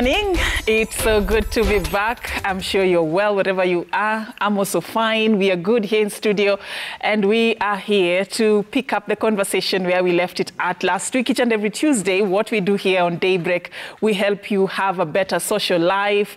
morning. It's so good to be back. I'm sure you're well wherever you are. I'm also fine. We are good here in studio, and we are here to pick up the conversation where we left it at last week. Each and every Tuesday, what we do here on Daybreak, we help you have a better social life,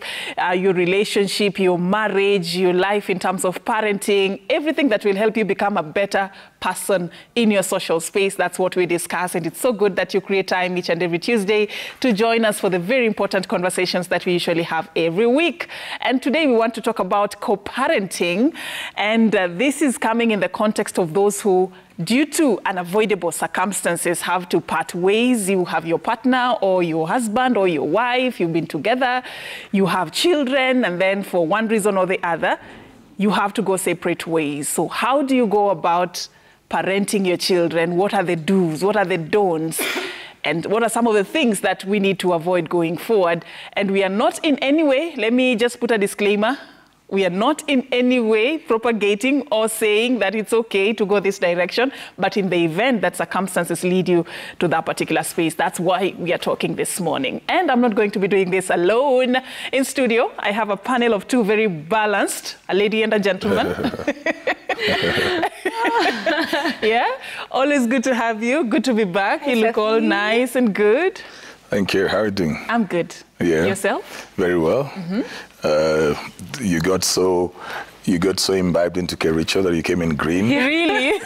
your relationship, your marriage, your life in terms of parenting, everything that will help you become a better person in your social space. That's what we discuss, and it's so good that you create time each and every Tuesday to join us for the very important conversations that we usually have every week. And today we want to talk about co-parenting, and this is coming in the context of those who, due to unavoidable circumstances, have to part ways. You have your partner or your husband or your wife, you've been together, you have children, and then for one reason or the other, you have to go separate ways. So how do you go about parenting your children? What are the do's? What are the don'ts? And what are some of the things that we need to avoid going forward? And we are not in any way, let me just put a disclaimer, we are not in any way propagating or saying that it's okay to go this direction, but in the event that circumstances lead you to that particular space, that's why we are talking this morning. And I'm not going to be doing this alone. In studio, I have a panel of two very balanced, a lady and a gentleman. Yeah, always good to have you. Good to be back. You look all nice and good. Thank you. How are you doing? I'm good. Yeah. Yourself? Very well. Mm-hmm. You got so imbibed into Kericho that you came in green. Really?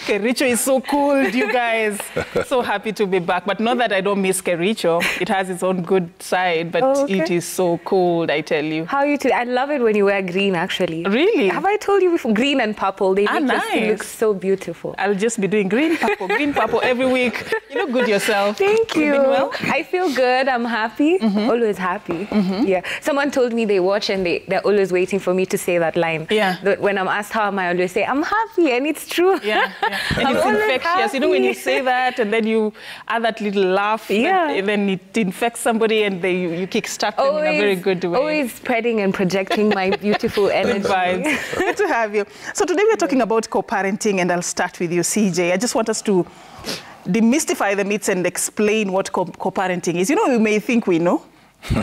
Kericho is so cold, you guys. So happy to be back. But not that I don't miss Kericho. It has its own good side, but It is so cold, I tell you. How are you too? I love it when you wear green, actually. Really? Have I told you before? Green and purple. They make nice. you look so beautiful. I'll just be doing green, purple every week. You look good yourself. Thank you. Been well? I feel good. I'm happy. Mm-hmm. Always happy. Mm-hmm. Yeah. Someone told me they watch and they're always waiting for me to say that line. Yeah. That when I'm asked how am I, always say, I'm happy, and it's true. Yeah. And it's infectious. Happy. You know, when you say that and then you add that little laugh, and then it infects somebody and you kickstart them in a very good way. Always spreading and projecting my beautiful energy. Good to have you. So today we're talking about co-parenting, and I'll start with you, CJ. I just want us to demystify the myths and explain what co-parenting is. You know, you may think we know.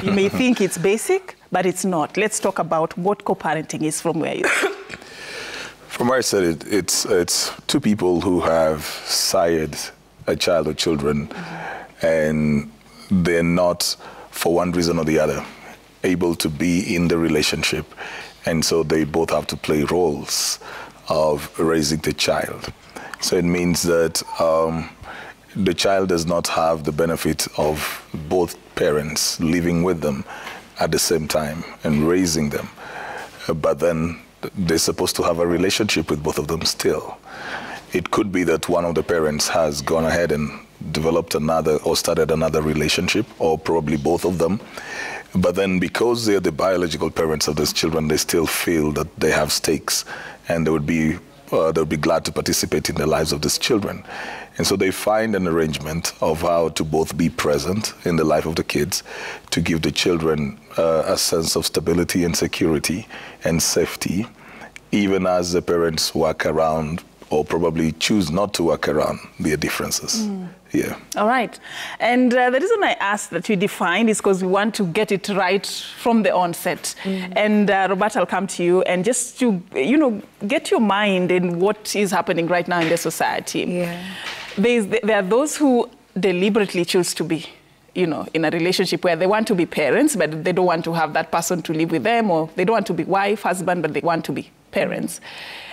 You may think it's basic, but it's not. Let's talk about what co-parenting is from where you sit. From where I said it's two people who have sired a child or children, and they're not, for one reason or the other, able to be in the relationship. And so they both have to play roles of raising the child. So it means that the child does not have the benefit of both parents living with them at the same time and raising them. But then they're supposed to have a relationship with both of them still. It could be that one of the parents has gone ahead and developed another or started another relationship, or probably both of them. But then because they're the biological parents of these children, they still feel that they have stakes, and they would be glad to participate in the lives of these children. And so they find an arrangement of how to both be present in the life of the kids, to give the children a sense of stability and security and safety, even as the parents work around, or probably choose not to work around, their differences. Yeah. All right. And the reason I asked that you defined is because we want to get it right from the onset. And Roberta, I'll come to you, and just to, get your mind in what is happening right now in the society. Yeah. There are those who deliberately choose to be, in a relationship where they want to be parents, but they don't want to have that person to live with them, or they don't want to be wife, husband, but they want to be parents.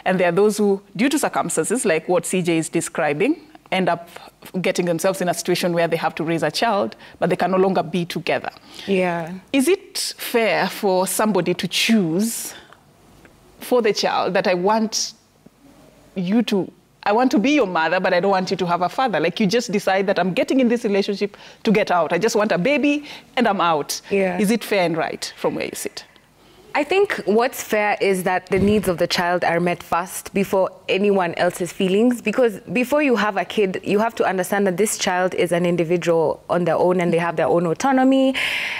And there are those who, due to circumstances like what CJ is describing, end up getting themselves in a situation where they have to raise a child, but they can no longer be together. Yeah. Is it fair for somebody to choose for the child that I want to be your mother, but I don't want you to have a father? Like, you just decide that I'm getting in this relationship to get out. I just want a baby and I'm out. Yeah. Is it fair and right from where you sit? I think what's fair is that the needs of the child are met first before anyone else's feelings, because before you have a kid, you have to understand that this child is an individual on their own and they have their own autonomy.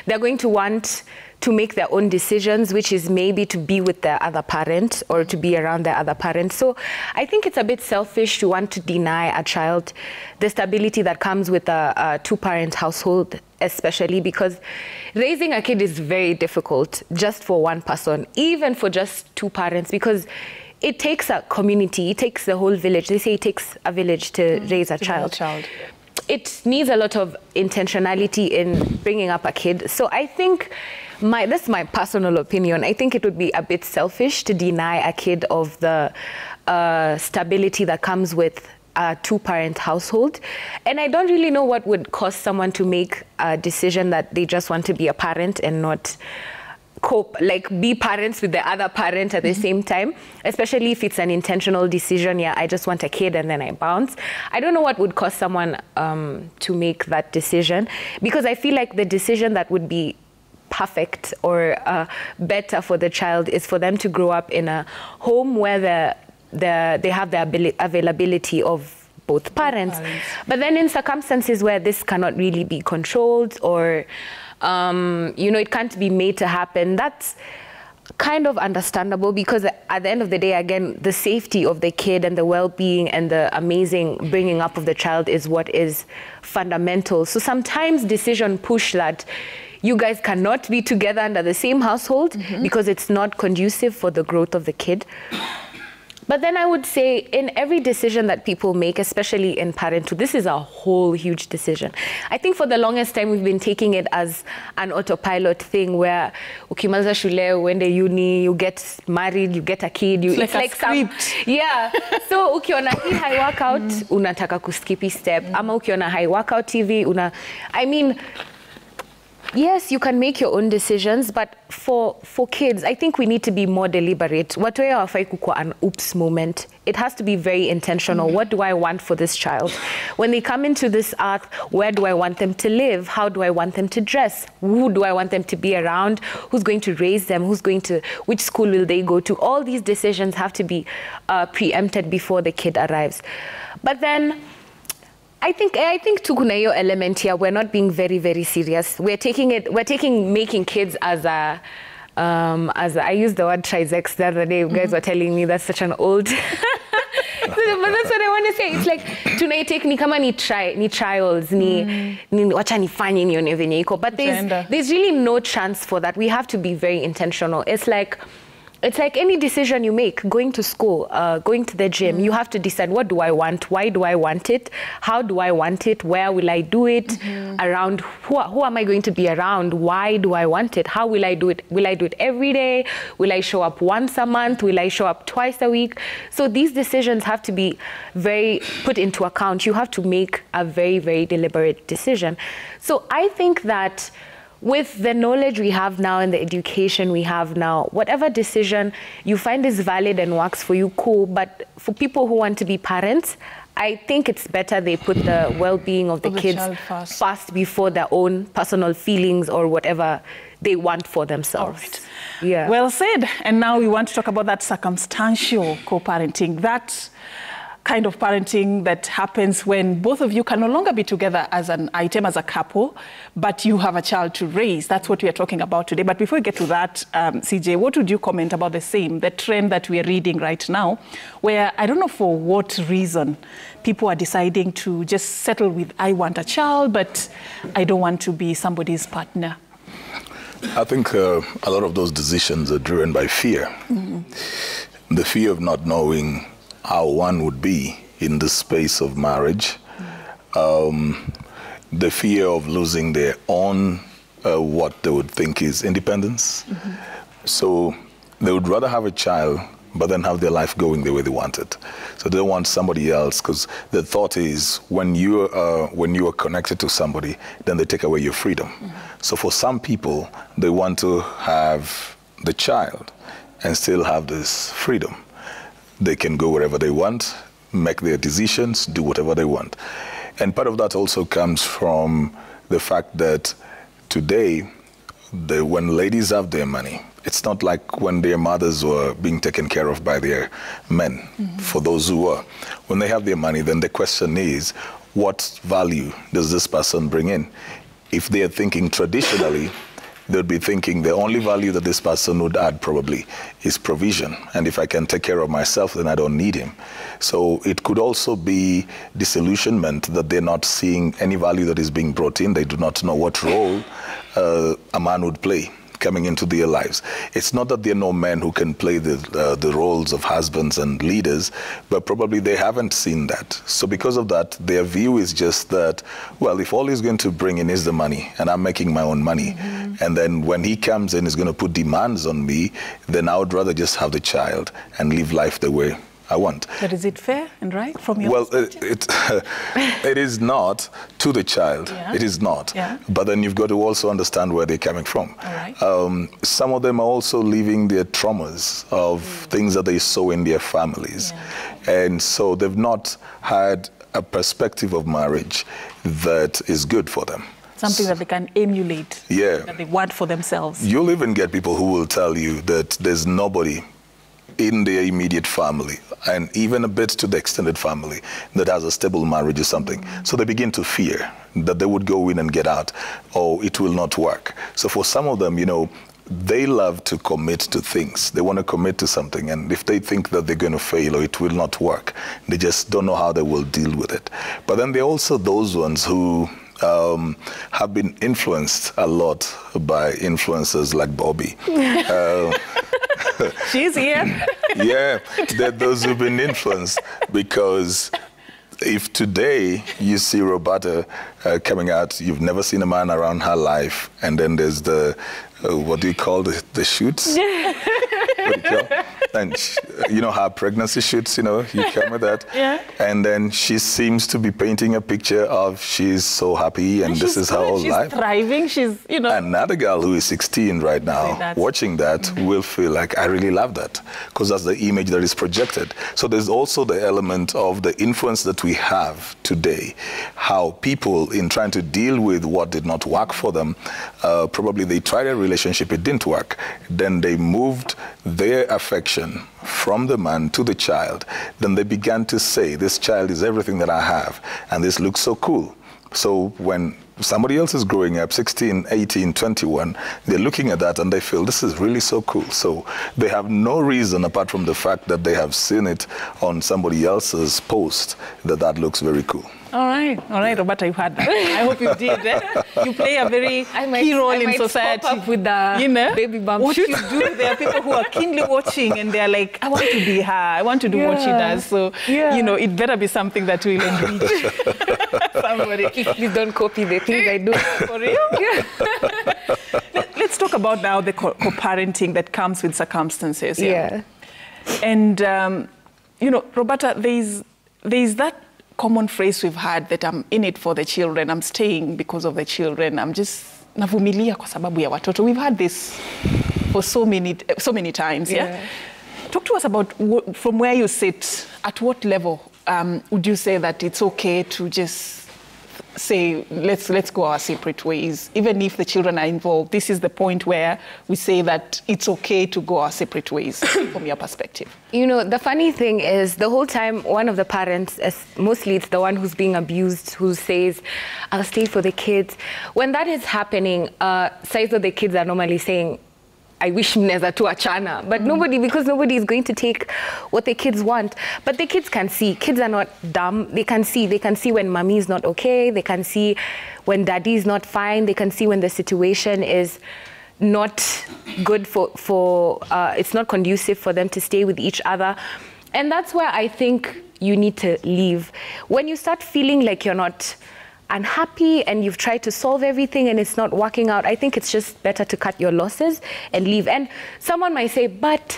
They're going to want to make their own decisions, which is maybe to be with their other parent or to be around their other parent. So I think it's a bit selfish to want to deny a child the stability that comes with a two-parent household especially because raising a kid is very difficult just for one person, even for just two parents, because it takes a community, it takes the whole village. They say it takes a village to raise a child. It needs a lot of intentionality in bringing up a kid. So I think, that's my personal opinion, I think it would be a bit selfish to deny a kid of the stability that comes with a two-parent household. And I don't really know what would cause someone to make a decision that they just want to be a parent and not be parents with the other parent at the same time, especially if it's an intentional decision. Yeah, I just want a kid and then I bounce. I don't know what would cause someone to make that decision, because I feel like the decision that would be perfect or better for the child is for them to grow up in a home where they have the availability of both parents. But then in circumstances where this cannot really be controlled, or it can't be made to happen, that's kind of understandable, because at the end of the day, again, the safety of the kid and the well-being and the amazing bringing up of the child is what is fundamental. So sometimes decisions push that you guys cannot be together under the same household because it's not conducive for the growth of the kid. But then I would say in every decision that people make, especially in parenthood, this is a whole huge decision. I think for the longest time we've been taking it as an autopilot thing where ukimaliza shule, uende uni, you get married, you get a kid, it's like script. Yeah. So ukiona hii high workout, unataka kuskipi step. Ama ukiona high workout TV, I mean, yes, you can make your own decisions, but for kids, I think we need to be more deliberate. Watoya hawafai kukuwa an oops moment. It has to be very intentional. What do I want for this child? When they come into this earth, where do I want them to live? How do I want them to dress? Who do I want them to be around? Who's going to raise them? Which school will they go to? All these decisions have to be preempted before the kid arrives. But then, I think tukuna hiyo element here. We're not being very, very serious. We're taking making kids as I used the word trisex the other day. You guys were telling me that's such an old. But that's what I want to say. It's like tunaitake ni kama ni trials ni wacha nifanye nione venye iko. But there's really no chance for that. We have to be very intentional. It's like any decision you make, going to school, going to the gym, you have to decide, what do I want? Why do I want it? How do I want it? Where will I do it? Around who am I going to be around? Why do I want it? How will I do it? Will I do it every day? Will I show up once a month? Will I show up twice a week? So these decisions have to be very put into account. You have to make a very, very deliberate decision. So I think that with the knowledge we have now and the education we have now, whatever decision you find is valid and works for you, cool. But for people who want to be parents, I think it's better they put the well-being of the kids first before their own personal feelings or whatever they want for themselves. Right. Yeah. Well said. And now we want to talk about that circumstantial co-parenting. That kind of parenting that happens when both of you can no longer be together as an item, as a couple, but you have a child to raise. That's what we are talking about today. But before we get to that, CJ, what would you comment about the trend that we are reading right now, where I don't know for what reason people are deciding to just settle with, I want a child, but I don't want to be somebody's partner? I think a lot of those decisions are driven by fear. The fear of not knowing how one would be in the space of marriage, the fear of losing their own, what they would think is independence. So they would rather have a child, but then have their life going the way they want it. So they don't want somebody else, because the thought is when you are connected to somebody, then they take away your freedom. So for some people, they want to have the child and still have this freedom. They can go wherever they want, make their decisions, do whatever they want. And part of that also comes from the fact that today, when ladies have their money, it's not like when their mothers were being taken care of by their men. For those who are. When they have their money, then the question is, what value does this person bring in? If they are thinking traditionally, they'd be thinking the only value that this person would add probably is provision. And if I can take care of myself, then I don't need him. So it could also be disillusionment, that they're not seeing any value that is being brought in. They do not know what role a man would play coming into their lives. It's not that there are no men who can play the roles of husbands and leaders, but probably they haven't seen that. So because of that, their view is just that, well, if all he's going to bring in is the money, and I'm making my own money, and then when he comes in, he's going to put demands on me, then I would rather just have the child and live life the way I want. But is it fair and right from your perspective? Well, it is not to the child. Yeah. It is not. Yeah. But then you've got to also understand where they're coming from. All right. Some of them are also leaving their traumas of things that they saw in their families. Yeah. And so they've not had a perspective of marriage that is good for them. Something that they can emulate, that they want for themselves. You'll even get people who will tell you that there's nobody in their immediate family, and even a bit to the extended family, that has a stable marriage or something. So they begin to fear that they would go in and get out, or it will not work. So for some of them, you know, they love to commit to things. They want to commit to something, and if they think that they're going to fail or it will not work, they just don't know how they will deal with it. But then there are also those ones who have been influenced a lot by influencers like Bobby. She's here. Yeah, there are those who've been influenced, because if today you see Roberta coming out, you've never seen a man around her life, and then there's the, what do you call the shoots? What do you call? And you know, her pregnancy shoots, you know, you come with that. Yeah. And then she seems to be painting a picture of she's so happy and this is her whole life. She's thriving, she's, you know. Another girl who is 16 right now, watching that, will feel like, I really love that, because that's the image that is projected. So there's also the element of the influence that we have today, how people, in trying to deal with what did not work for them, probably they tried a relationship, it didn't work. Then they moved their affection from the man to the child. Then they began to say, this child is everything that I have, and this looks so cool. So when somebody else is growing up, 16, 18, 21, they're looking at that and they feel this is really so cool. So they have no reason, apart from the fact that they have seen it on somebody else's post, that looks very cool. All right, Roberta, you had that. I hope you did. You play a very key role in society. Pop up with the, you know, baby bump. What you do, there are people who are keenly watching, and they're like, I want to be her. I want to do what she does. So, you know, it better be something that will enrich somebody. Please don't copy the things I do. For real? Let's talk about now the co-parenting that comes with circumstances. Yeah. And, you know, Roberta, there's that common phrase we've had that I'm in it for the children, I'm staying because of the children, I'm just navumilia kwa sababu ya watoto. We've had this for so many times. Yeah. Talk to us about from where you sit, at what level would you say that it's okay to just say, let's go our separate ways, even if the children are involved? This is the point where we say that it's okay to go our separate ways from your perspective. You know, the funny thing is, the whole time, one of the parents, mostly it's the one who's being abused, who says, I'll stay for the kids. When that is happening, sides of the kids are normally saying, I wish mneza tu achana, but because nobody is going to take what the kids want. But the kids can see. Kids are not dumb. They can see. They can see when mommy is not okay. They can see when daddy is not fine. They can see when the situation is not good it's not conducive for them to stay with each other. And that's where I think you need to leave. When you start feeling like you're not unhappy and you've tried to solve everything and it's not working out, I think it's just better to cut your losses and leave. And someone might say, but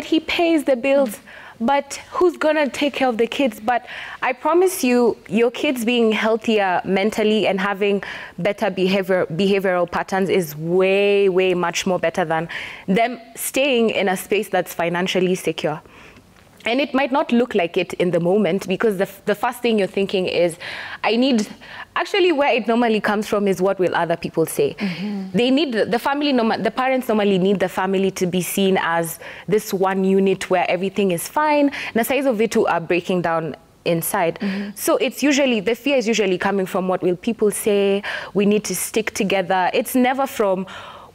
he pays the bills, but who's gonna take care of the kids? But I promise you, your kids being healthier mentally and having better behavioral patterns is way, way much more better than them staying in a space that's financially secure. And it might not look like it in the moment, because the first thing you're thinking is, actually where it normally comes from is, what will other people say? They need the parents normally need the family to be seen as this one unit where everything is fine. Na saizo vitu are breaking down inside. So it's usually, the fear is usually coming from, what will people say? We need to stick together. It's never from,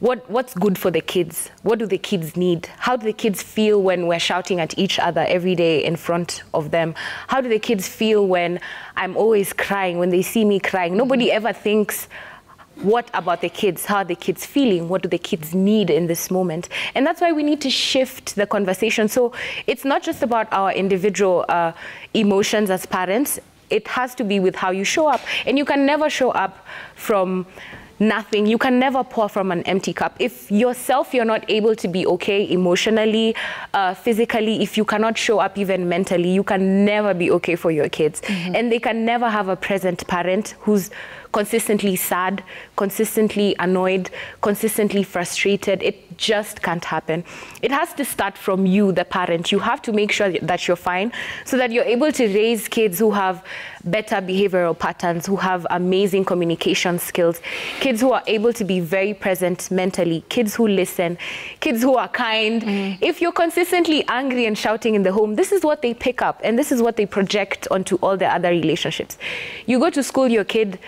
what's good for the kids? What do the kids need? How do the kids feel when we're shouting at each other every day in front of them? How do the kids feel when I'm always crying, when they see me crying? Nobody ever thinks, what about the kids? How are the kids feeling? What do the kids need in this moment? And that's why we need to shift the conversation. So it's not just about our individual emotions as parents. It has to be with how you show up. And you can never show up from nothing. You can never pour from an empty cup. If yourself, you're not able to be okay emotionally, physically, if you cannot show up even mentally, you can never be okay for your kids. And they can never have a present parent who's consistently sad, consistently annoyed, consistently frustrated. It just can't happen. It has to start from you, the parent. You have to make sure that you're fine so that you're able to raise kids who have better behavioral patterns, who have amazing communication skills, kids who are able to be very present mentally, kids who listen, kids who are kind. If you're consistently angry and shouting in the home, this is what they pick up and this is what they project onto all the other relationships. You go to school, your kid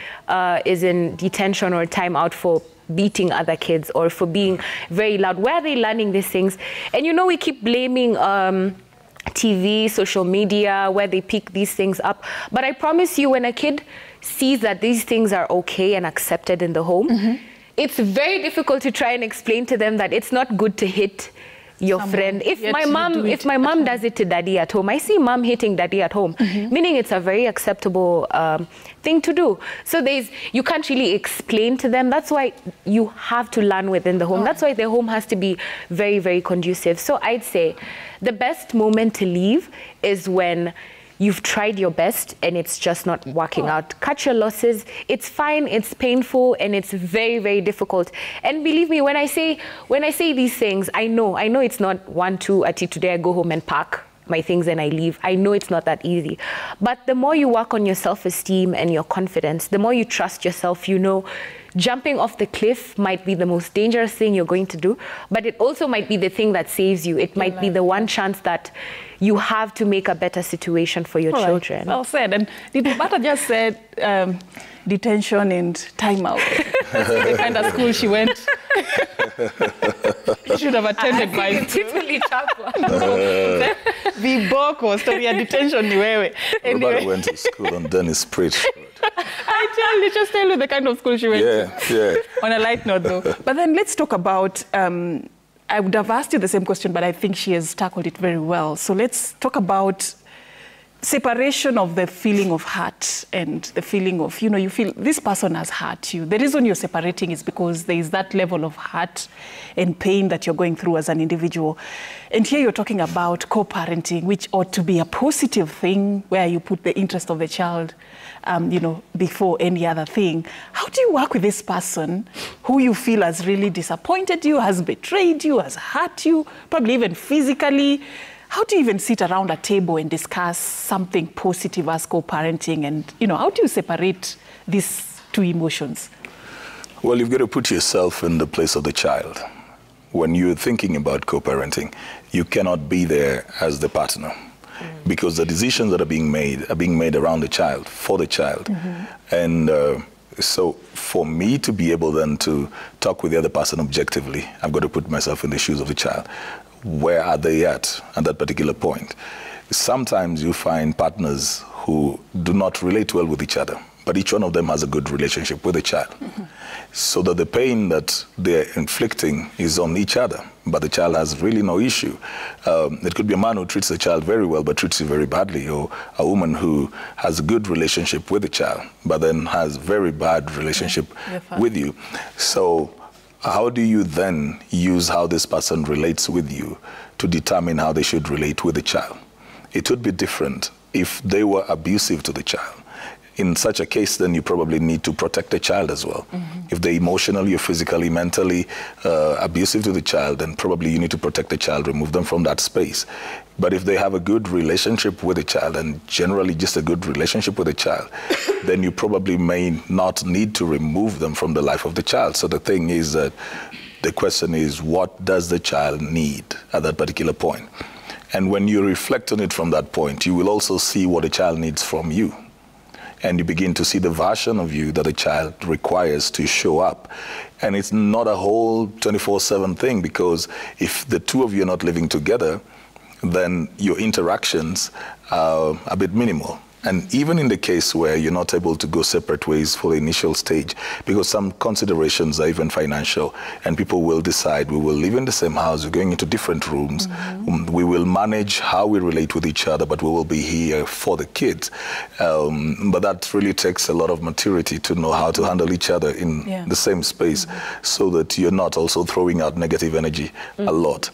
is in detention or timeout for beating other kids or for being very loud. Where are they learning these things? And you know, we keep blaming TV, social media, where they pick these things up. But I promise you, when a kid sees that these things are okay and accepted in the home, it's very difficult to try and explain to them that it's not good to hit your friend. If my mom does it to daddy at home, I see mom hitting daddy at home, meaning it's a very acceptable thing to do. So you can't really explain to them. That's why you have to learn within the home. That's why the home has to be very, very conducive. So I'd say the best moment to leave is when you've tried your best and it's just not working out. Cut your losses. It's fine, it's painful, and it's very, very difficult. And believe me, when I say these things, I know it's not 1, 2, today I go home and pack my things and I leave. I know it's not that easy. But the more you work on your self-esteem and your confidence, the more you trust yourself, you know, jumping off the cliff might be the most dangerous thing you're going to do, but it also might be the thing that saves you. It might be the one chance that you have to make a better situation for your children. Right. Well said. And Bata just said detention and timeout. That's the kind of school she went. You should have attended my Viboko, story ya detention ni wewe. Anyway. Went to school and then is preached. Just tell you the kind of school she went to. Yeah. On a light note, though. But then let's talk about, I would have asked you the same question, but I think she has tackled it very well. So let's talk about separation of the feeling of hurt and the feeling of, you know, you feel this person has hurt you. The reason you're separating is because there is that level of hurt and pain that you're going through as an individual. And here you're talking about co-parenting, which ought to be a positive thing where you put the interest of the child, you know, before any other thing. How do you work with this person who you feel has really disappointed you, has betrayed you, has hurt you, probably even physically? How do you even sit around a table and discuss something positive as co-parenting? And, you know, how do you separate these two emotions? Well, you've got to put yourself in the place of the child. When you're thinking about co-parenting, you cannot be there as the partner because the decisions that are being made around the child, for the child. And so for me to be able then to talk with the other person objectively, I've got to put myself in the shoes of the child. Where are they at that particular point? Sometimes you find partners who do not relate well with each other, but each one of them has a good relationship with the child. So that the pain that they're inflicting is on each other, but the child has really no issue. It could be a man who treats the child very well, but treats you very badly, or a woman who has a good relationship with the child, but then has very bad relationship with you. So how do you then use how this person relates with you to determine how they should relate with the child? It would be different if they were abusive to the child. In such a case, then you probably need to protect the child as well. If they're emotionally or physically, mentally abusive to the child, then probably you need to protect the child, remove them from that space. But if they have a good relationship with the child, and generally just a good relationship with the child, then you probably may not need to remove them from the life of the child. So the thing is that the question is, what does the child need at that particular point? And when you reflect on it from that point, you will also see what the child needs from you. and you begin to see the version of you that the child requires to show up. And it's not a whole 24/7 thing, because if the two of you are not living together, then your interactions are a bit minimal. And even in the case where you're not able to go separate ways for the initial stage, because some considerations are even financial, and people will decide, we will live in the same house, we're going into different rooms, we will manage how we relate with each other, but we will be here for the kids. But that really takes a lot of maturity to know how to handle each other in the same space, so that you're not also throwing out negative energy a lot.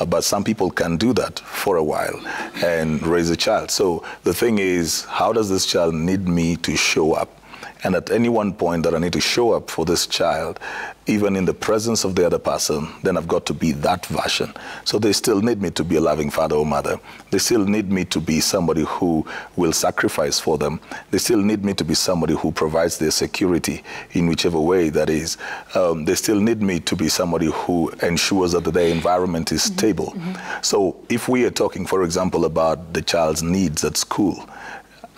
But some people can do that for a while and raise a child. So the thing is, how does this child need me to show up? And at any one point that I need to show up for this child, even in the presence of the other person, then I've got to be that version. So they still need me to be a loving father or mother. They still need me to be somebody who will sacrifice for them. They still need me to be somebody who provides their security in whichever way that is. They still need me to be somebody who ensures that their environment is stable. So if we are talking, for example, about the child's needs at school,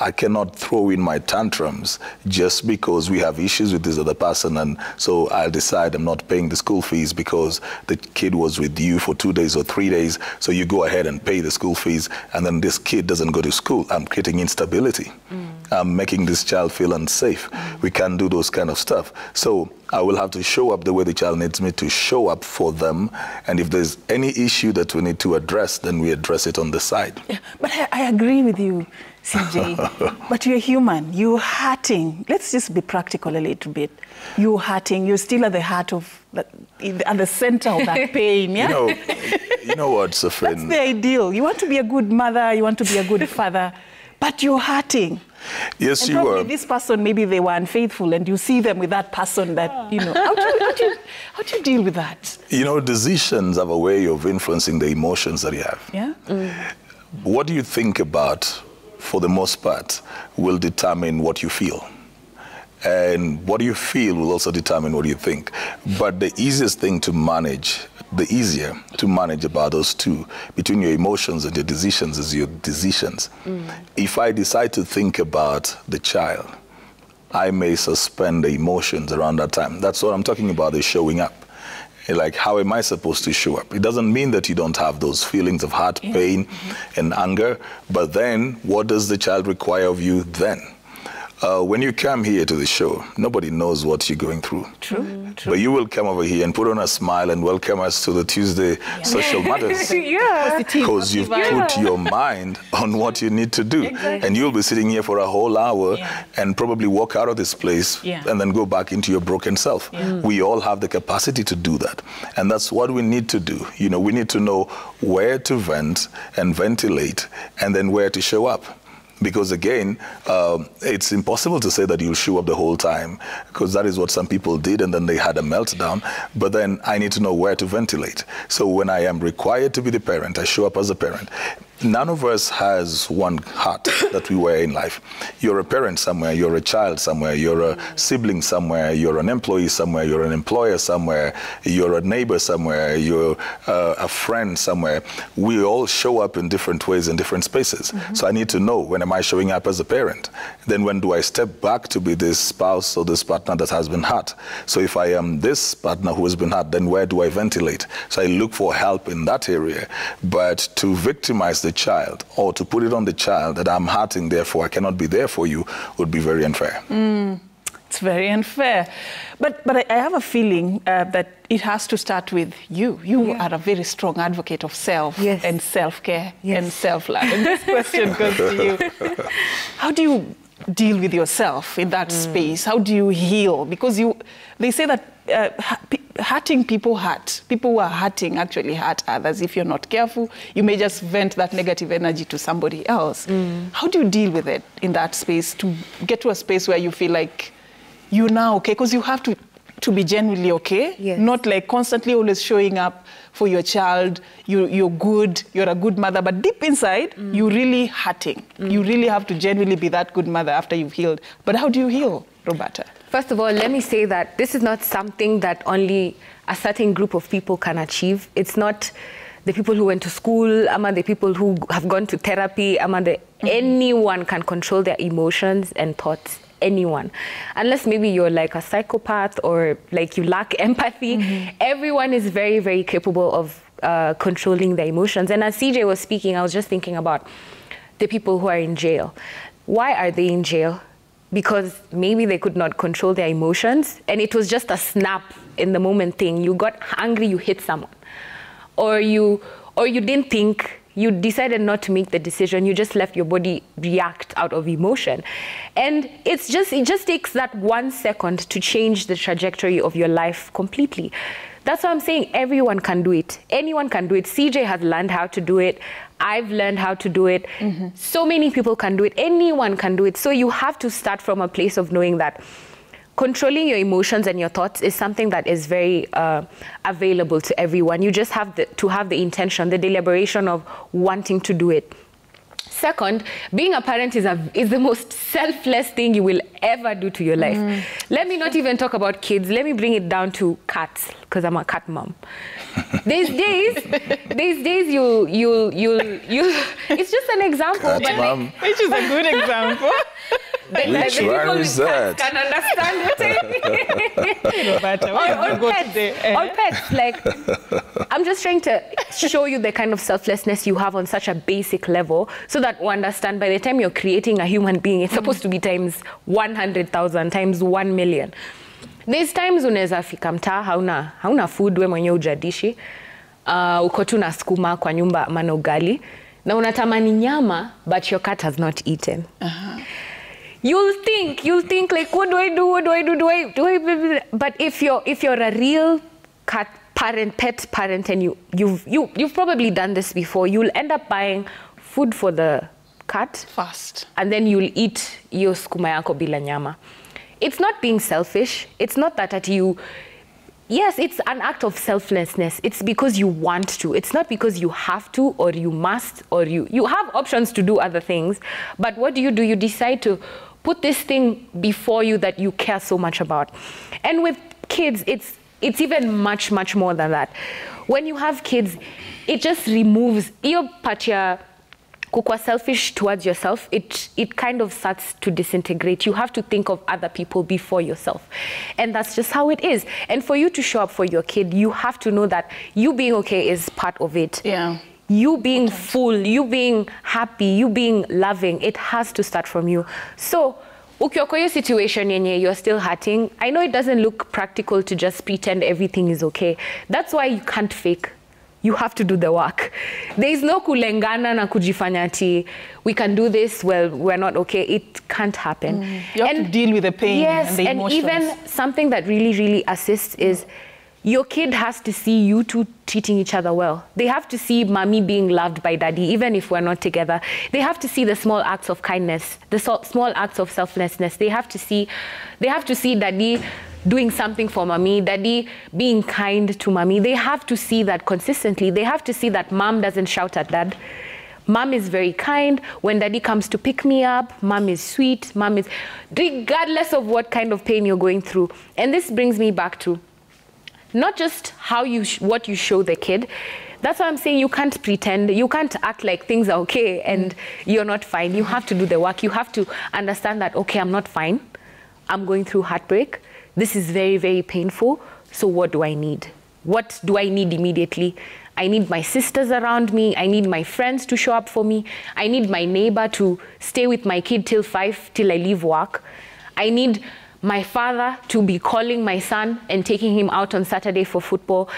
I cannot throw in my tantrums just because we have issues with this other person, and so I'll decide I'm not paying the school fees because the kid was with you for 2 days or 3 days, so you go ahead and pay the school fees, and then this kid doesn't go to school. I'm creating instability. I'm making this child feel unsafe. We can't do those kind of stuff. So I will have to show up the way the child needs me to show up for them, and if there's any issue that we need to address, then we address it on the side. Yeah, but I agree with you, CJ. But you're human. You're hurting. Let's just be practical a little bit. You're hurting. You're still at the heart of, at the center of that pain. Yeah. You know what, Safin? That's the ideal. You want to be a good mother. You want to be a good father, but you're hurting. Yes, and you are. This person, maybe they were unfaithful, and you see them with that person that, how do you deal with that? Decisions have a way of influencing the emotions that you have. Yeah. What do you think about, for the most part, will determine what you feel. And what you feel will also determine what you think. But the easiest thing to manage, the easier to manage about those two, between your emotions and your decisions, is your decisions. If I decide to think about the child, I may suspend the emotions around that time. That's what I'm talking about, is showing up. Like, how am I supposed to show up? It doesn't mean that you don't have those feelings of heart pain and anger, but then what does the child require of you then? When you come here to the show, nobody knows what you're going through. True. But you will come over here and put on a smile and welcome us to the Tuesday Social Matters. Because you've put your mind on what you need to do. And you'll be sitting here for a whole hour and probably walk out of this place and then go back into your broken self. We all have the capacity to do that. And that's what we need to do. We need to know where to vent and ventilate, and then where to show up. Because again, it's impossible to say that you'll show up the whole time, because that is what some people did, and then they had a meltdown. But then I need to know where to ventilate. So when I am required to be the parent, I show up as a parent. None of us has one heart that we wear in life. You're a parent somewhere, you're a child somewhere, you're a sibling somewhere, you're an employee somewhere, you're an employer somewhere, you're a neighbor somewhere, you're a friend somewhere. We all show up in different ways in different spaces. So I need to know, when am I showing up as a parent? Then when do I step back to be this spouse or this partner that has been hurt? So if I am this partner who has been hurt, then where do I ventilate? So I look for help in that area. But to victimize the child, or to put it on the child that I'm hurting, therefore I cannot be there for you, would be very unfair. It's very unfair. But I have a feeling that it has to start with you. You are a very strong advocate of self and self-care and self-love. And this question goes to you. How do you deal with yourself in that space? How do you heal? Because they say that hurting people hurt. People who are hurting actually hurt others. If you're not careful, you may just vent that negative energy to somebody else. How do you deal with it in that space, to get to a space where you feel like you're now okay? Because you have to be genuinely okay, not like constantly always showing up for your child. You're good, you're a good mother, but deep inside, you're really hurting. You really have to genuinely be that good mother after you've healed. But how do you heal, Roberta? First of all, let me say that this is not something that only a certain group of people can achieve. It's not the people who went to school, ama the people who have gone to therapy, ama anyone can control their emotions and thoughts. Anyone, unless maybe you're like a psychopath or like you lack empathy. Everyone is very, very capable of controlling their emotions. And as CJ was speaking, I was just thinking about the people who are in jail. Why are they in jail? Because maybe they could not control their emotions, and it was just a snap in the moment thing. You got angry, you hit someone, or you didn't think. You decided not to make the decision. You just let your body react out of emotion. And it just takes that 1 second to change the trajectory of your life completely. That's why I'm saying everyone can do it. Anyone can do it. CJ has learned how to do it. I've learned how to do it. So many people can do it. Anyone can do it. So you have to start from a place of knowing that controlling your emotions and your thoughts is something that is very available to everyone. You just have to have the intention, the deliberation of wanting to do it. Second, being a parent is the most selfless thing you will ever do to your life. Let me not even talk about kids. Let me bring it down to cats, because I'm a cat mom. These days, it's just an example. Cat but mom. Which is a good example. Which one is that? Can understand what I mean. Or pets. Like, I'm just trying to show you the kind of selflessness you have on such a basic level, so that we understand by the time you're creating a human being, it's supposed to be times 100,000, times 1 million. There's times unaweza fika mtaa, hauna food, we mwenye hujadishi, uko tu na skuma kwa nyumba ama ugali, na unatamani nyama, but your cat has not eaten. You'll think like, what do I do? But if you're a real pet parent, and you've probably done this before, you'll end up buying food for the cat Fast. and then you'll eat your skuma yako bila nyama. It's not being selfish. It's not that you. Yes, it's an act of selflessness. It's because you want to. It's not because you have to or you must or you have options to do other things. But what do? You decide to put this thing before you that you care so much about. And with kids, it's even much, much more than that. When you have kids, it just removes your patia. Kukwa selfish towards yourself, it kind of starts to disintegrate. You have to think of other people before yourself. And that's just how it is. And for you to show up for your kid, you have to know that you being okay is part of it. Yeah. You being full, you being happy, you being loving, it has to start from you. So, ukiwa kwa hiyo situation yenye you're still hurting, I know it doesn't look practical to just pretend everything is okay. That's why you can't fake. You have to do the work. There is no kulengana na kujifanya ati we can do this, well, we're not okay. It can't happen. You have to deal with the pain and the emotions. And even something that really, really assists is your kid has to see you two treating each other well. They have to see mommy being loved by daddy, even if we're not together. They have to see the small acts of kindness, the small acts of selflessness. They have to see daddy doing something for mommy, daddy being kind to mommy. They have to see that consistently. They have to see that mom doesn't shout at dad. Mom is very kind. When daddy comes to pick me up, mom is sweet. Mom is, regardless of what kind of pain you're going through. And this brings me back to not just how what you show the kid. That's why I'm saying you can't pretend. You can't act like things are okay and you're not fine. You have to do the work. You have to understand that, okay, I'm not fine. I'm going through heartbreak. This is very, very painful. So what do I need? What do I need immediately? I need my sisters around me. I need my friends to show up for me. I need my neighbor to stay with my kid till 5, till I leave work. I need my father to be calling my son and taking him out on Saturday for football.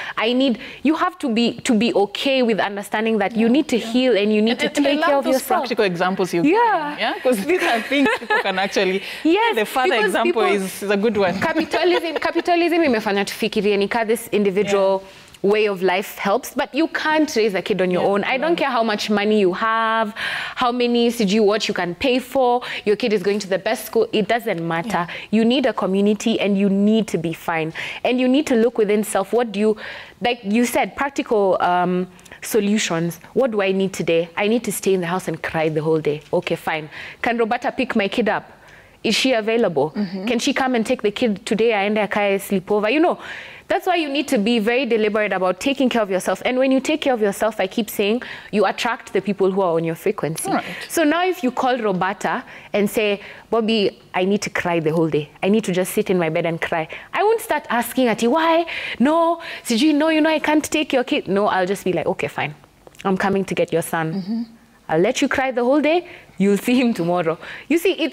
You have to be okay with understanding that you need to heal and you need to take care of yourself. Practical examples you yeah, because these are things people can actually. Yes, the father example is a good one. Capitalism imefanya tufikirie nika this individual way of life helps, but you can't raise a kid on your own. I don't care how much money you have, how many what you can pay for, your kid is going to the best school, it doesn't matter. You need a community and you need to be fine. And you need to look within self. What do you, like you said, practical solutions. What do I need today? I need to stay in the house and cry the whole day. Okay, fine. Can Roberta pick my kid up? Is she available? Can she come and take the kid today and akae sleepover? You know, That's why you need to be very deliberate about taking care of yourself. And when you take care of yourself, I keep saying, you attract the people who are on your frequency. Right. So now if you call Roberta and say, Bobby, I need to cry the whole day. I need to just sit in my bed and cry. I won't start asking at you, why? No, Siji, no, I can't take your kid. No, I'll just be like, okay, fine. I'm coming to get your son. I'll let you cry the whole day. You'll see him tomorrow. You see,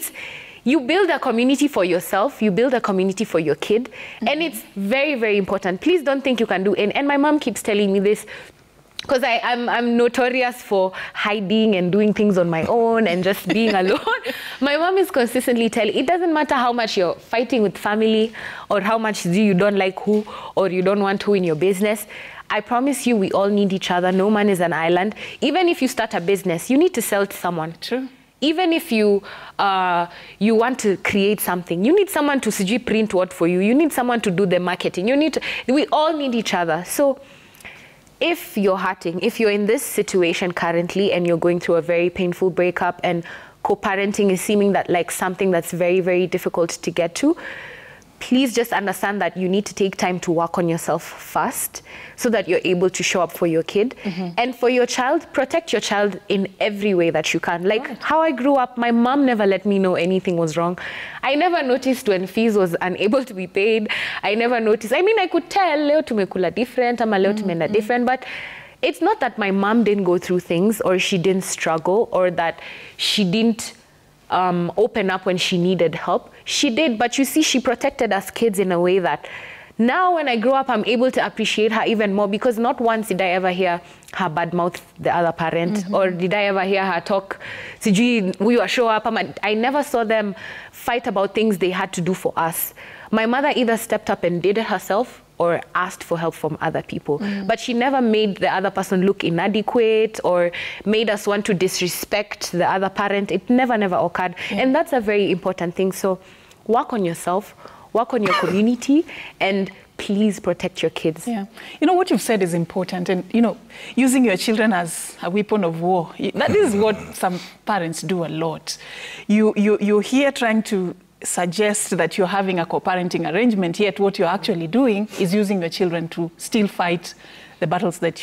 you build a community for yourself, you build a community for your kid, and it's very, very important. Please don't think you can do it. And my mom keeps telling me this, because I'm notorious for hiding and doing things on my own and just being alone. My mom is consistently telling, it doesn't matter how much you're fighting with family or how much you don't like who or you don't want who in your business. I promise you, we all need each other. No man is an island. Even if you start a business, you need to sell to someone. True. Even if you want to create something, you need someone to print what for you. You need someone to do the marketing. We all need each other. So if you're hurting, if you're in this situation currently and you're going through a very painful breakup and co-parenting is seeming like something that's very, very difficult to get to, please just understand that you need to take time to work on yourself first so that you're able to show up for your kid. And for your child, protect your child in every way that you can. Like how I grew up, my mom never let me know anything was wrong. I never noticed when fees was unable to be paid. I never noticed. I mean, I could tell, leo tumekula different, ama leo tumenda different, but it's not that my mom didn't go through things or she didn't struggle or that she didn't open up when she needed help. She did, but you see, she protected us kids in a way that now when I grow up, I'm able to appreciate her even more, because not once did I ever hear her badmouth the other parent, or did I ever hear her talk, Sijui, we were show up. I never saw them fight about things they had to do for us. My mother either stepped up and did it herself or asked for help from other people. But she never made the other person look inadequate or made us want to disrespect the other parent. It never occurred. And that's a very important thing. So work on yourself, work on your community, and please protect your kids. Yeah. You know, what you've said is important. And, you know, using your children as a weapon of war, that is what some parents do a lot. You're here trying to suggest that you're having a co-parenting arrangement, yet what you're actually doing is using your children to still fight the battles that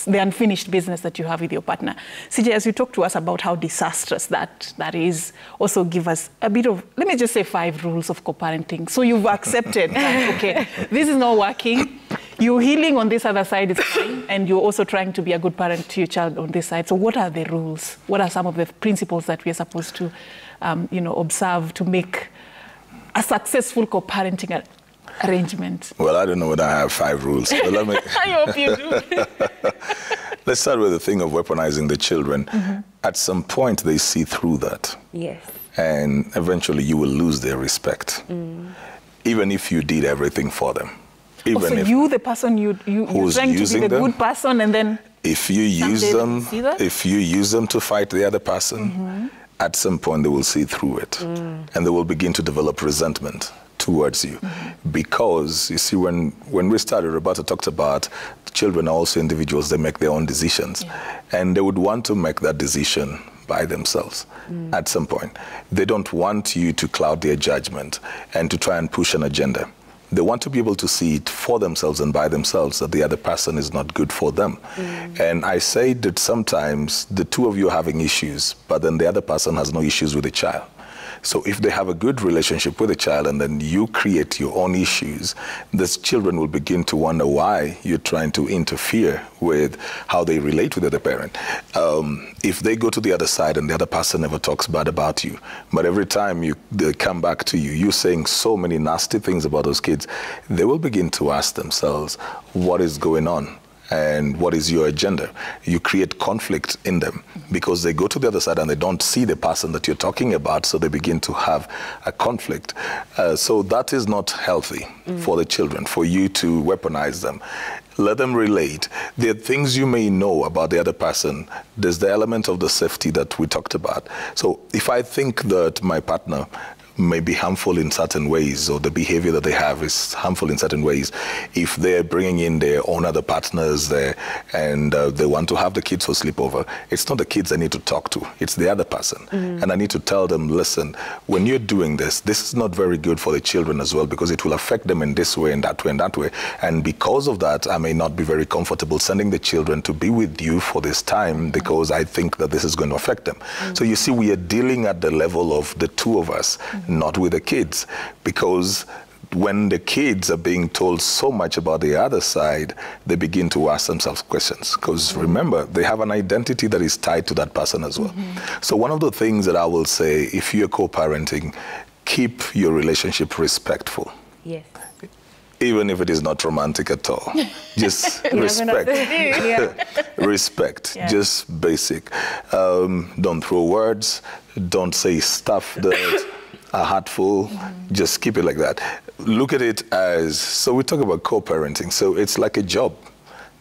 the unfinished business that you have with your partner. CJ, as you talk to us about how disastrous that is, also give us a bit of, let me just say 5 rules of co-parenting. So you've accepted that, okay, this is not working. You're healing on this other side, is fine, and you're also trying to be a good parent to your child on this side. So what are the rules? What are some of the principles that we're supposed to, observe to make a successful co-parenting arrangement? Well, I don't know whether I have 5 rules. But let me I hope you do. Let's start with the thing of weaponizing the children. At some point, they see through that. Yes. And eventually, you will lose their respect, even if you did everything for them. Even so you, the person, you're trying to be the good person, and then if you use them to fight the other person, at some point they will see through it, and they will begin to develop resentment towards you. Because, you see, when we started, Roberta talked about children are also individuals, they make their own decisions. And they would want to make that decision by themselves at some point. They don't want you to cloud their judgment and to try and push an agenda. They want to be able to see it for themselves and by themselves that the other person is not good for them. And I say that sometimes the two of you are having issues, but then the other person has no issues with the child. So if they have a good relationship with the child and then you create your own issues, these children will begin to wonder why you're trying to interfere with how they relate with the other parent. If they go to the other side and the other person never talks bad about you, but every time they come back to you, you're saying so many nasty things about those kids, they will begin to ask themselves, what is going on? And what is your agenda? You create conflict in them because they go to the other side and they don't see the person that you're talking about, so they begin to have a conflict. So that is not healthy for the children, for you to weaponize them. Let them relate. There are things you may know about the other person. There's the element of the safety that we talked about. So if I think that my partner may be harmful in certain ways, or the behavior that they have is harmful in certain ways, if they're bringing in their own other partners there and they want to have the kids for sleepover, it's not the kids I need to talk to, it's the other person. And I need to tell them, listen, when you're doing this, this is not very good for the children as well, because it will affect them in this way and that way and that way. And because of that, I may not be very comfortable sending the children to be with you for this time, because I think that this is going to affect them. So you see, we are dealing at the level of the two of us, not with the kids, because when the kids are being told so much about the other side, they begin to ask themselves questions, because remember, they have an identity that is tied to that person as well. So one of the things that I will say, if you're co-parenting, keep your relationship respectful. Yes. Even if it is not romantic at all. Just respect. Respect, just basic. Don't throw words, don't say stuff that are hurtful, just keep it like that. Look at it as, so we talk about co-parenting, so it's like a job.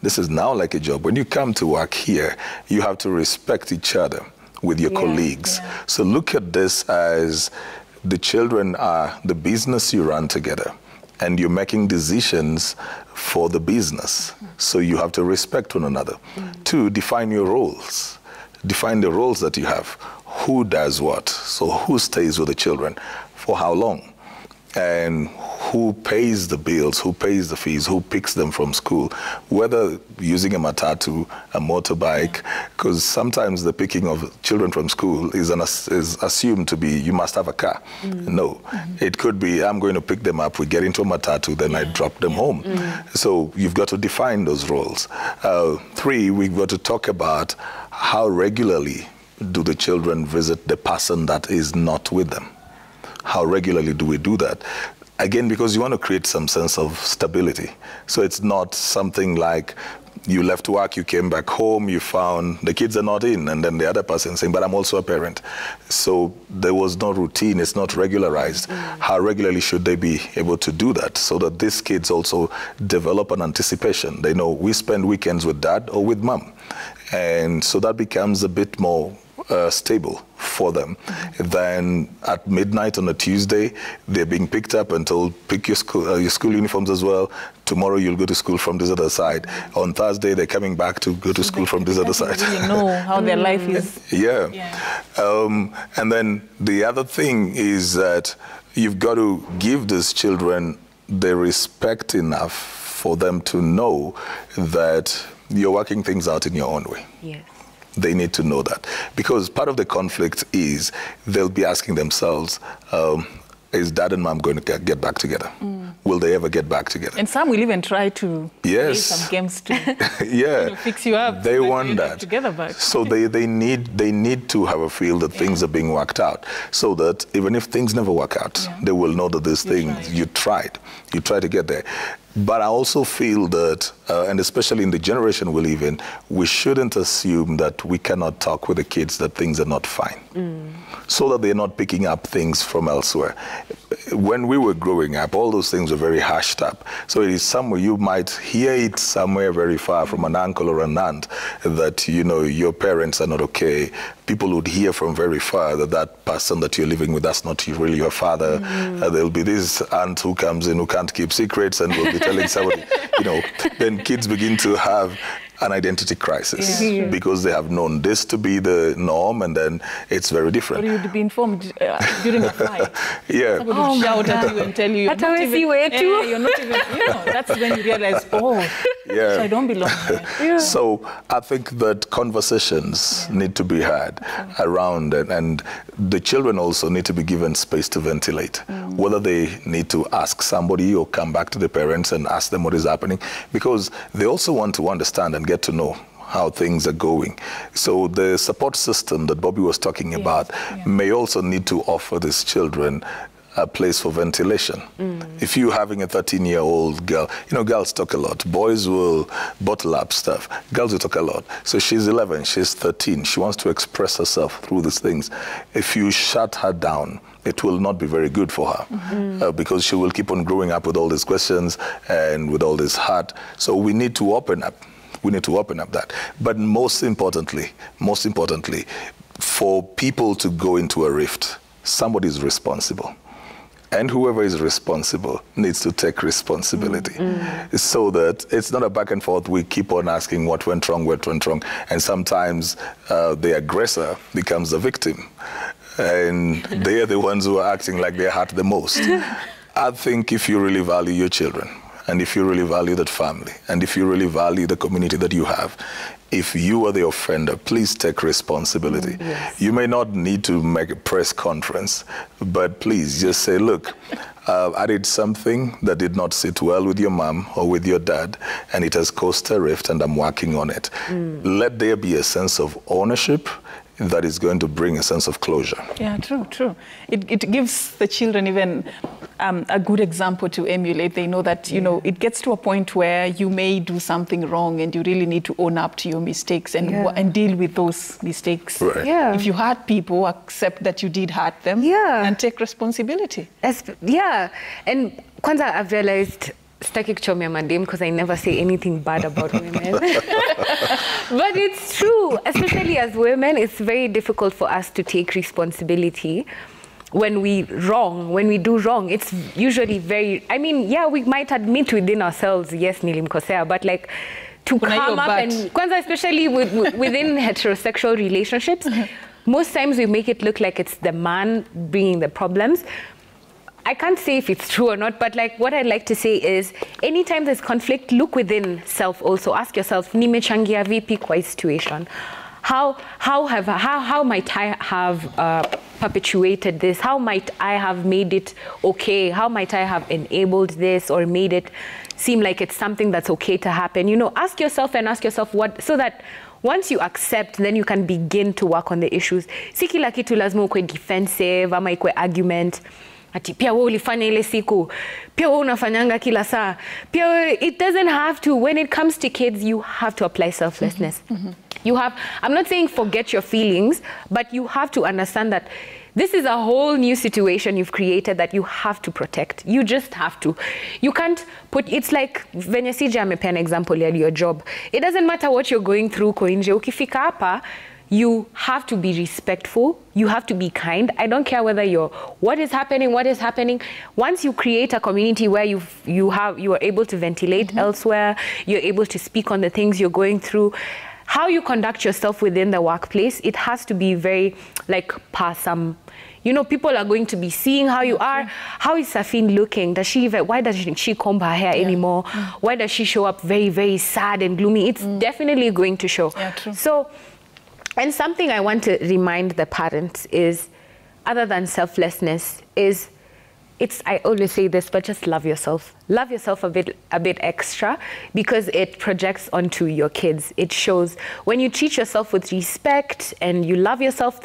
This is now like a job. When you come to work here, you have to respect each other with your colleagues. So look at this as the children are the business you run together, and you're making decisions for the business. So you have to respect one another. 2, define your roles. Define the roles that you have. Who does what? So who stays with the children? For how long? And who pays the bills, who pays the fees, who picks them from school, whether using a matatu, a motorbike, because sometimes the picking of children from school is assumed to be, you must have a car. No, it could be, I'm going to pick them up, we get into a matatu, then I drop them home. So you've got to define those roles. 3, we've got to talk about how regularly do the children visit the person that is not with them. How regularly do we do that? Again, because you want to create some sense of stability. So it's not something like you left work, you came back home, you found the kids are not in, and then the other person saying, but I'm also a parent. So there was no routine, it's not regularized. How regularly should they be able to do that, so that these kids also develop an anticipation? They know we spend weekends with dad or with mom. And so that becomes a bit more stable for them. Then at midnight on a Tuesday, they're being picked up and told, pick your school uniforms as well. Tomorrow you'll go to school from this other side. On Thursday, they're coming back to go to school from this other side. Really know how their life is. And then the other thing is that you've got to give these children the respect enough for them to know that you're working things out in your own way. Yes. They need to know that. Because part of the conflict is they'll be asking themselves, is dad and mom going to get back together? Will they ever get back together? And some will even try to play some games to fix you up. They want that. Together back. So they need to have a feel that things are being worked out, so that even if things never work out, they will know that these things, you tried to get there. But I also feel that, and especially in the generation we live in, we shouldn't assume that we cannot talk with the kids that things are not fine, so that they're not picking up things from elsewhere. When we were growing up, all those things were very hushed up. So it is somewhere, you might hear it somewhere very far from an uncle or an aunt that, you know, your parents are not okay. People would hear from very far that that person that you're living with, that's not really your father. There'll be this aunt who comes in who can't keep secrets and will be telling somebody, you know. Then kids begin to have an identity crisis because they have known this to be the norm, and then it's very different. Or you'd be informed during a fight. Somebody would shout at you and tell you, you're not even, you know, that's when you realize, so I don't belong here. So I think that conversations need to be had around it, and the children also need to be given space to ventilate, whether they need to ask somebody or come back to the parents and ask them what is happening, because they also want to understand and get to know how things are going. So the support system that Bobby was talking about may also need to offer these children a place for ventilation. If you're having a 13-year-old girl, you know, girls talk a lot. Boys will bottle up stuff. Girls will talk a lot. So she's 11, she's 13. She wants to express herself through these things. If you shut her down, it will not be very good for her because she will keep on growing up with all these questions and with all this heart. So we need to open up. We need to open up that. But most importantly, for people to go into a rift, somebody is responsible. And whoever is responsible needs to take responsibility so that it's not a back and forth. We keep on asking what went wrong. And sometimes the aggressor becomes the victim. And they are the ones who are acting like they're hurt the most. I think if you really value your children, and if you really value that family, and if you really value the community that you have, if you are the offender, please take responsibility. Yes. You may not need to make a press conference, but please just say, look, I did something that did not sit well with your mom or with your dad, and it has caused a rift, and I'm working on it. Let there be a sense of ownership that is going to bring a sense of closure. Yeah, true. It gives the children even a good example to emulate. They know that, you know, it gets to a point where you may do something wrong and you really need to own up to your mistakes and deal with those mistakes. Right. Yeah. If you hurt people, accept that you did hurt them and take responsibility. And kwanza I've realized sitaki kuchomea madem because I never say anything bad about women. But it's true, especially as women, it's very difficult for us to take responsibility when we do wrong. It's usually very, I mean, yeah, we might admit within ourselves, yes, nilimkosea, but like to come up and, kwanza especially within heterosexual relationships, most times we make it look like it's the man bringing the problems. I can't say if it's true or not, but like what I'd like to say is anytime there's conflict, look within self also. Ask yourself, nimechangia vipi kwa hii situation? How might I have perpetuated this? How might I have made it okay? How might I have enabled this or made it seem like it's something that's okay to happen? You know, ask yourself what, so that once you accept, then you can begin to work on the issues. Si kila kitu lazima ukwe defensive ama ikwe argument. Ati pia wewe ulifanya ile siku, pia wewe unafanyanga kila saa, pia it doesn't have to. When it comes to kids, you have to apply selflessness. You have, I'm not saying forget your feelings, but you have to understand that this is a whole new situation you've created that you have to protect. You just have to. You can't put, it's like, venye CJ amepea an example ya your job. It doesn't matter what you're going through ko nje, ukifika hapa, you have to be respectful. You have to be kind. I don't care whether you're, what is happening. Once you create a community where you are able to ventilate elsewhere, you're able to speak on the things you're going through, how you conduct yourself within the workplace, it has to be very like you know, people are going to be seeing how you are. How is Safin looking? Why doesn't she comb her hair anymore? Why does she show up very, very sad and gloomy? It's definitely going to show. Yeah, true. So, and something I want to remind the parents is, other than selflessness, is I always say this, but just love yourself. Love yourself a bit extra, because it projects onto your kids. It shows when you treat yourself with respect and you love yourself,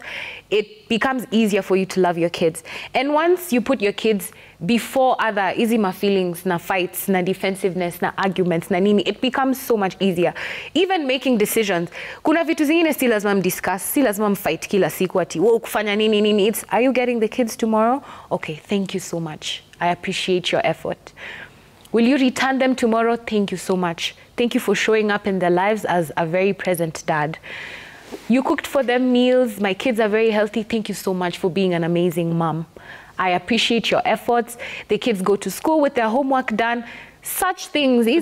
it becomes easier for you to love your kids. And once you put your kids before other izima feelings, na fights, na defensiveness, na arguments, na nini, it becomes so much easier. Even making decisions. Kuna vitu zingine si lazima discuss, si lazima fight kila siku ati, wo kufanya nini nini. It's, are you getting the kids tomorrow? Okay, thank you so much. I appreciate your effort. Will you return them tomorrow? Thank you so much. Thank you for showing up in their lives as a very present dad. You cooked for them meals. My kids are very healthy. Thank you so much for being an amazing mom. I appreciate your efforts. The kids go to school with their homework done. Such things. The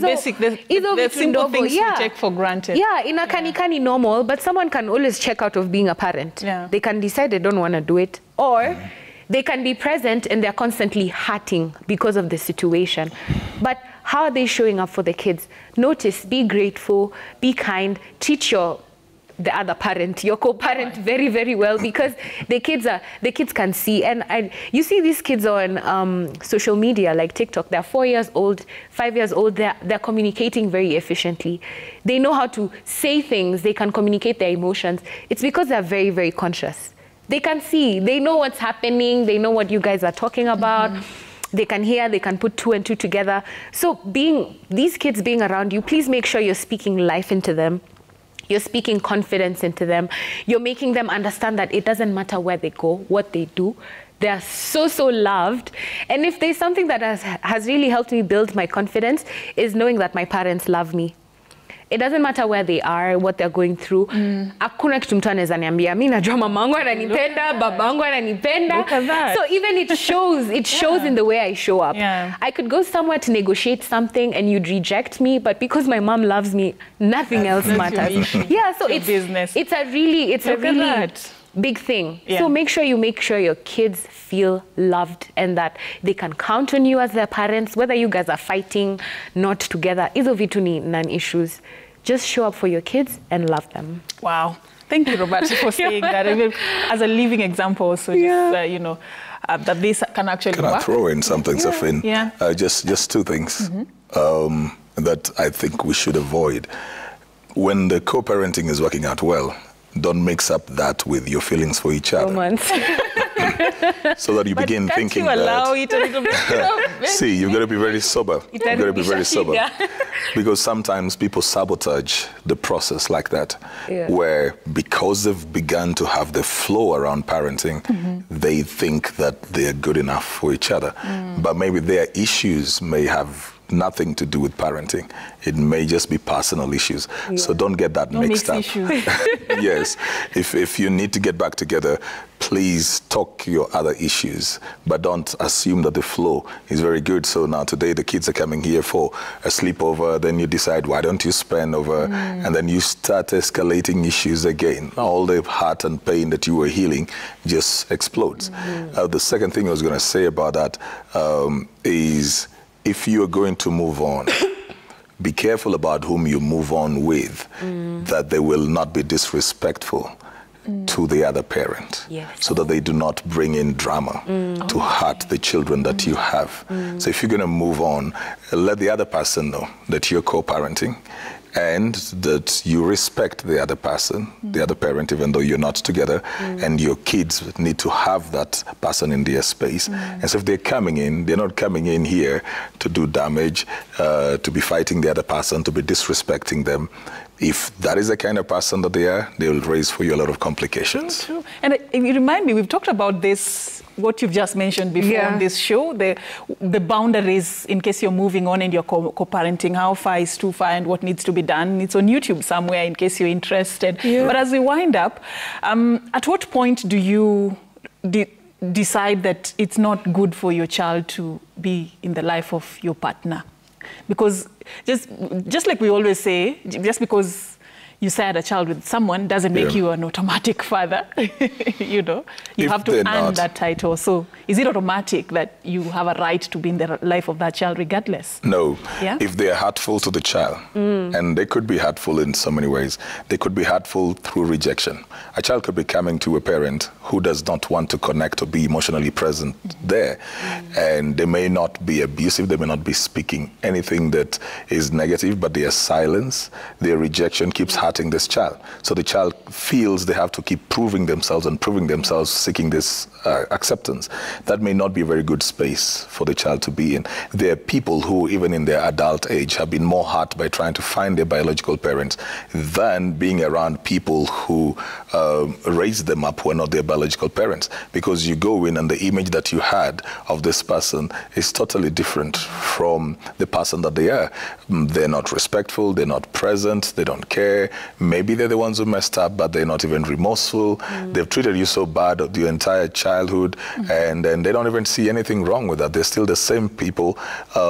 simple things we take for granted. Yeah, inakanikani normal, but someone can always check out of being a parent. Yeah. They can decide they don't want to do it. Or they can be present and they're constantly hurting because of the situation. But how are they showing up for the kids? Notice, be grateful, be kind, treat the other parent, your co-parent very, very well, because the kids can see. And you see these kids on social media like TikTok, they're 4 years old, 5 years old, they're communicating very efficiently. They know how to say things, they can communicate their emotions. It's because they're very, very conscious. They can see, they know what's happening, they know what you guys are talking about. They can hear, they can put 2 and 2 together. So these kids being around you, please make sure you're speaking life into them. You're speaking confidence into them. You're making them understand that it doesn't matter where they go, what they do. They are so, so loved. And if there's something that has really helped me build my confidence, is knowing that my parents love me. it doesn't matter where they are, what they're going through. Hakuna kitu mtu anaweza niambia, mimi najua mamangu ananipenda, babangu ananipenda. Look at that. So even it shows in the way I show up. Yeah. I could go somewhere to negotiate something and you'd reject me, but because my mom loves me, nothing else matters. Yeah, so it's business. It's a really big thing. Yeah. So make sure your kids feel loved and that they can count on you as their parents, whether you guys are fighting, not together. Hizo vitu ni non-issues. Just show up for your kids and love them. Wow. Thank you, Roberta, for saying that. I mean, as a living example also, just, that this can actually Can work. I throw in something, Safin? Yeah. Just two things that I think we should avoid. When the co-parenting is working out well, don't mix up that with your feelings for each other. Romance. So that you begin thinking you allow that... it a little bit? See, you've got to be very sober. You've got to be very sober. Because sometimes people sabotage the process like that, where because they've begun to have the flow around parenting, they think that they're good enough for each other. But maybe their issues may have nothing to do with parenting. It may just be personal issues. So don't get that mixed up. Yes. If you need to get back together, please talk your other issues, but don't assume that the flow is very good. So now today the kids are coming here for a sleepover, then you decide, why don't you spend over? And then you start escalating issues again. All the hurt and pain that you were healing just explodes. The second thing I was going to say about that is, if you are going to move on, be careful about whom you move on with, that they will not be disrespectful to the other parent, so that they do not bring in drama to hurt the children that you have. So if you're going to move on, let the other person know that you're co-parenting, and that you respect the other person, the other parent, even though you're not together, and your kids need to have that person in their space. And so if they're coming in, they're not coming in here to do damage, to be fighting the other person, to be disrespecting them. If that is the kind of person that they are, they will raise for you a lot of complications. True. And you remind me, we've talked about this, what you've just mentioned before on this show, the boundaries in case you're moving on and you're co-parenting, how far is too far and what needs to be done. It's on YouTube somewhere in case you're interested. But as we wind up, at what point do you decide that it's not good for your child to be in the life of your partner? Because just like we always say, just because you had a child with someone doesn't make you an automatic father. You know, you have to earn that title. So is it automatic that you have a right to be in the life of that child regardless? No. If they are hurtful to the child, and they could be hurtful in so many ways, they could be hurtful through rejection. A child could be coming to a parent who does not want to connect or be emotionally present there. And they may not be abusive, they may not be speaking anything that is negative, but their silence, their rejection keeps hurting this child. So the child feels they have to keep proving themselves, seeking this acceptance. That may not be a very good space for the child to be in. There are people who, even in their adult age, have been more hurt by trying to find their biological parents than being around people who raised them up who are not their biological parents. Because you go in and the image that you had of this person is totally different from the person that they are. They're not respectful, they're not present, they don't care. Maybe they're the ones who messed up, but they're not even remorseful. They've treated you so bad of your entire childhood, and then they don't even see anything wrong with that. They're still the same people.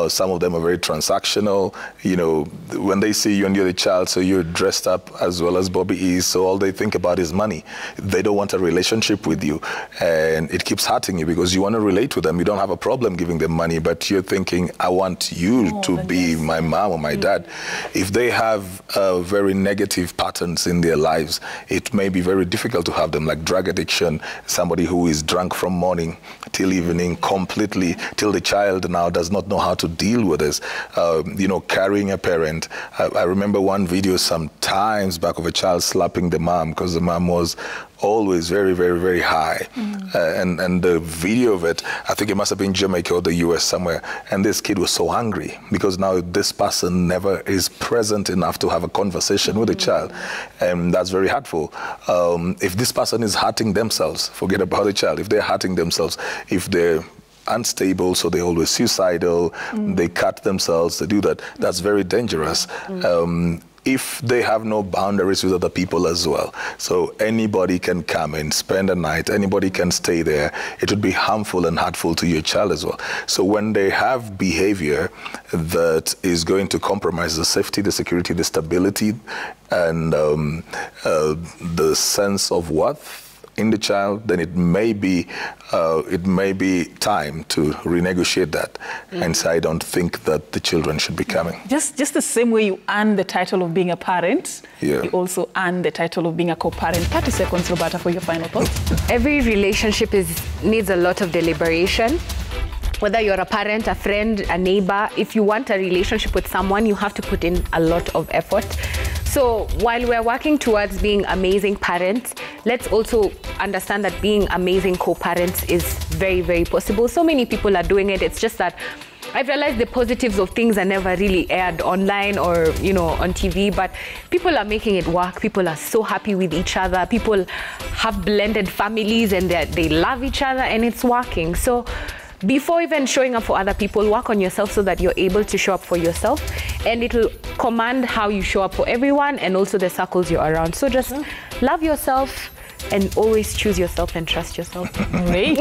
Some of them are very transactional. You know, when they see you and you're the child, so you're dressed up as well as Bobby is, so all they think about is money. They don't want a relationship with you, and it keeps hurting you because you want to relate with them. You don't have a problem giving them money, but you're thinking, I want you to be my mom or my dad. If they have very negative patterns in their lives, it may be very difficult to have them, like drug addiction, somebody who is drunk from morning till evening completely, till the child now does not know how to deal with this. You know, carrying a parent. I remember one video some times back of a child slapping the mom because the mom was always very, very, very high. And the video of it, I think it must have been Jamaica or the US somewhere, and this kid was so angry because now this person never is present enough to have a conversation with the child, and that's very hurtful. If this person is hurting themselves, forget about the child. If they're hurting themselves, if they're unstable, so they're always suicidal, they cut themselves, they do that, that's very dangerous. if they have no boundaries with other people as well. So anybody can come and spend a night, anybody can stay there. It would be harmful and hurtful to your child as well. So when they have behavior that is going to compromise the safety, the security, the stability, and the sense of worth in the child, then it may be time to renegotiate that and say, I don't think that the children should be coming. Just the same way you earn the title of being a parent, you also earn the title of being a co-parent. 30 seconds, Roberta, for your final thoughts. Every relationship needs a lot of deliberation. Whether you're a parent, a friend, a neighbor, if you want a relationship with someone, you have to put in a lot of effort. So while we're working towards being amazing parents, let's also understand that being amazing co-parents is very, very possible. So many people are doing it. It's just that I've realized the positives of things are never really aired online or, on TV, but people are making it work. People are so happy with each other. People have blended families and they love each other, and it's working. So before even showing up for other people, work on yourself so that you're able to show up for yourself, and it will command how you show up for everyone and also the circles you're around. So just love yourself and always choose yourself and trust yourself. Great.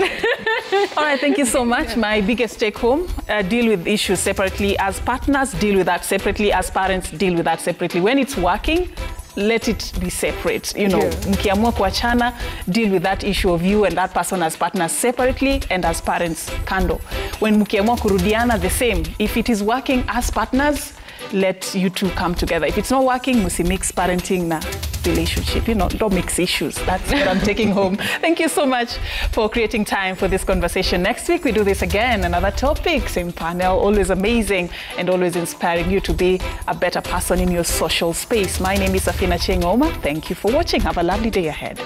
All right, thank you so much. My biggest take home, deal with issues separately. As partners, deal with that separately. As parents, deal with that separately. When it's working, let it be separate. Mkiamua kuachana, deal with that issue of you and that person as partners separately, and as parents, kando. When mkiamua kurudiana, the same. If it is working as partners, let you two come together. If it's not working, musi mix parenting na relationship. Don't mix issues. That's what I'm taking home. Thank you so much for creating time for this conversation. Next week, we do this again, another topic, same panel, always amazing and always inspiring you to be a better person in your social space. My name is Afina Chengoma. Thank you for watching. Have a lovely day ahead.